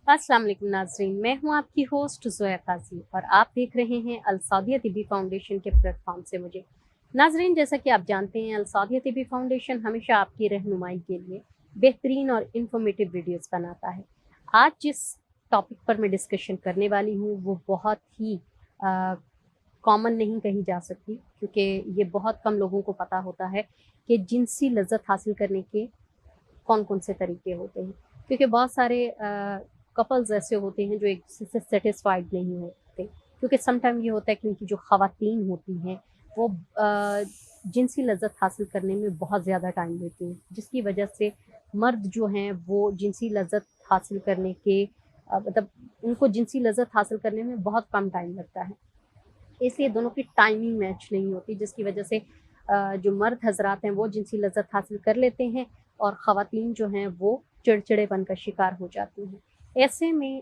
अस्सलाम वालेकुम नाज़रीन, मैं हूं आपकी होस्ट ज़ोया काजी और आप देख रहे हैं अल सौदिया तिबी फाउंडेशन के प्लेटफॉर्म से मुझे। नाज़रीन, जैसा कि आप जानते हैं, अल सौदिया तिबी फाउंडेशन हमेशा आपकी रहनुमाई के लिए बेहतरीन और इन्फॉर्मेटिव वीडियोस बनाता है। आज जिस टॉपिक पर मैं डिस्कशन करने वाली हूं वो बहुत ही कॉमन नहीं कही जा सकती, क्योंकि ये बहुत कम लोगों को पता होता है कि जिनसी लज़्ज़त हासिल करने के कौन कौन से तरीके होते हैं। क्योंकि बहुत सारे कपल्स ऐसे होते हैं जो एक दूसरे से सेटिस्फाइड नहीं होते, क्योंकि सम टाइम ये होता है कि उनकी जो ख़वातीन होती हैं वो जिनसी लज़्ज़त हासिल करने में बहुत ज़्यादा टाइम लेती हैं, जिसकी वजह से मर्द जो हैं वो जिनसी लज़्ज़त हासिल करने के मतलब उनको जिनसी लज़्ज़त हासिल करने में बहुत कम टाइम लगता है। इसलिए दोनों की टाइमिंग मैच नहीं होती, जिसकी वजह से जो मर्द हज़रात हैं वो जिनसी लज़्ज़त हासिल कर लेते हैं और ख़वातीन जो हैं वो चिड़चिड़ेपन का शिकार हो जाती हैं। ऐसे में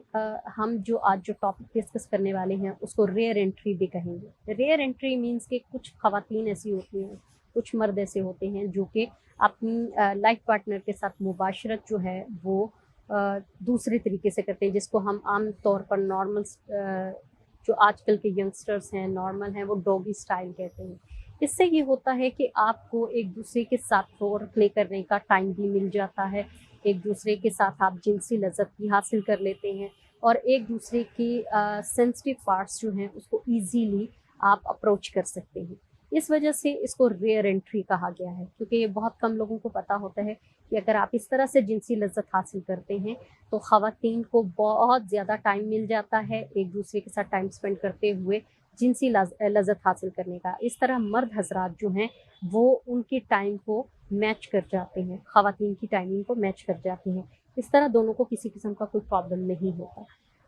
हम जो आज जो टॉपिक डिस्कस करने वाले हैं उसको रेयर एंट्री भी कहेंगे। रेयर एंट्री मीन्स कि कुछ ख़वातीन ऐसी होती हैं, कुछ मर्द ऐसे होते हैं जो कि अपनी लाइफ़ पार्टनर के साथ मुबाशरत जो है वो दूसरे तरीके से करते हैं, जिसको हम आम तौर पर जो आजकल के यंगस्टर्स हैं नॉर्मल हैं वो डॉगी स्टाइल कहते हैं। इससे ये होता है कि आपको एक दूसरे के साथ रोल प्ले करने का टाइम भी मिल जाता है, एक दूसरे के साथ आप जिनसी लज़्ज़त भी हासिल कर लेते हैं और एक दूसरे की सेंसिटिव पार्ट्स जो हैं उसको ईज़िली आप अप्रोच कर सकते हैं। इस वजह से इसको रेयर एंट्री कहा गया है, क्योंकि ये बहुत कम लोगों को पता होता है कि अगर आप इस तरह से जिनसी लज़्ज़त हासिल करते हैं तो ख़वातीन को बहुत ज़्यादा टाइम मिल जाता है एक दूसरे के साथ टाइम स्पेंड करते हुए जिनसी लज़्ज़त हासिल करने का। इस तरह मर्द हज़रात जो हैं वो उनके टाइम को मैच कर जाते हैं, ख़वातीन की टाइमिंग को मैच कर जाते हैं। इस तरह दोनों को किसी किस्म का कोई प्रॉब्लम नहीं होता।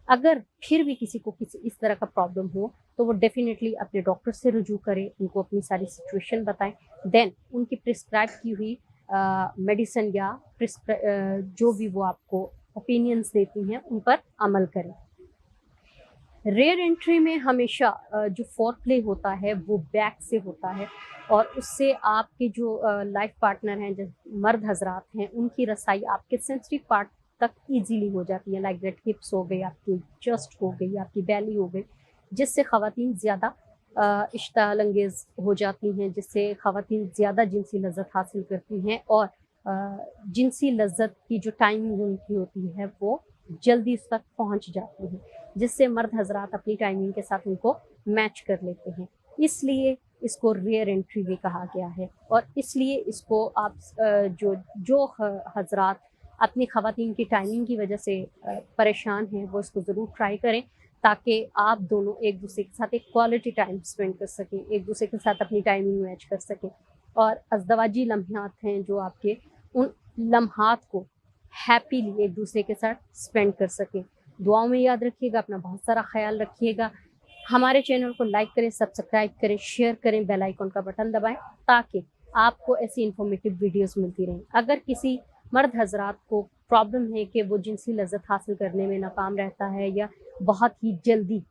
अगर फिर भी किसी को किसी इस तरह का प्रॉब्लम हो तो वो डेफ़िनेटली अपने डॉक्टर से रुजू करें, उनको अपनी सारी सिचुएशन बताएँ, देन उनकी प्रिस्क्राइब की हुई मेडिसिन या जो भी वो आपको ओपिनियंस देती हैं उन पर अमल करें। रेयर एंट्री में हमेशा जो फोरप्ले होता है वो बैक से होता है और उससे आपके जो लाइफ पार्टनर हैं, जो मर्द हजरात हैं, उनकी रसाई आपके सेंसिटिव पार्ट तक इजीली हो जाती है, लाइक दैट हिप्स हो गई, आपकी चेस्ट हो गई, आपकी बेली हो गई, जिससे ख़वातीन ज़्यादा इश्ताल अंगेज़ हो जाती हैं, जिससे ख़वातीन ज़्यादा जिनसी लज़्ज़त हासिल करती हैं और जिनसी लज़्ज़त की जो टाइमिंग उनकी होती है वो जल्दी उस तक पहुँच जाती है, जिससे मर्द हज़रात अपनी टाइमिंग के साथ उनको मैच कर लेते हैं। इसलिए इसको रेयर एंट्री भी कहा गया है और इसलिए इसको आप जो जो हज़रात अपनी ख़वातीन की टाइमिंग की वजह से परेशान हैं वो इसको ज़रूर ट्राई करें, ताकि आप दोनों एक दूसरे के साथ एक क्वालिटी टाइम स्पेंड कर सकें, एक दूसरे के साथ अपनी टाइमिंग मैच कर सकें और अज़दवाजी लम्हात हैं जो आपके, उन लम्हात को हैप्पीली एक दूसरे के साथ स्पेंड कर सकें। दुआओं में याद रखिएगा, अपना बहुत सारा ख्याल रखिएगा। हमारे चैनल को लाइक करें, सब्सक्राइब करें, शेयर करें, बेल आइकन का बटन दबाएं ताकि आपको ऐसी इन्फॉर्मेटिव वीडियोस मिलती रहें। अगर किसी मर्द हजरात को प्रॉब्लम है कि वो जिनसी लज़्ज़त हासिल करने में नाकाम रहता है या बहुत ही जल्दी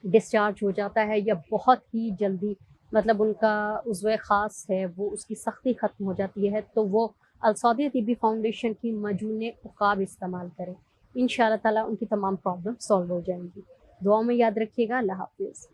डिस्चार्ज हो जाता है या बहुत ही जल्दी मतलब उनका उज़्व ख़ास है वो उसकी सख्ती ख़त्म हो जाती है, तो वो अल सौदिया तिबी फाउंडेशन की मजून उक़ाब इस्तेमाल करें। इंशाअल्लाह ताला उनकी तमाम प्रॉब्लम सॉल्व हो जाएंगी। दुआओं में याद रखिएगा। अल्लाह हाफ़िज़।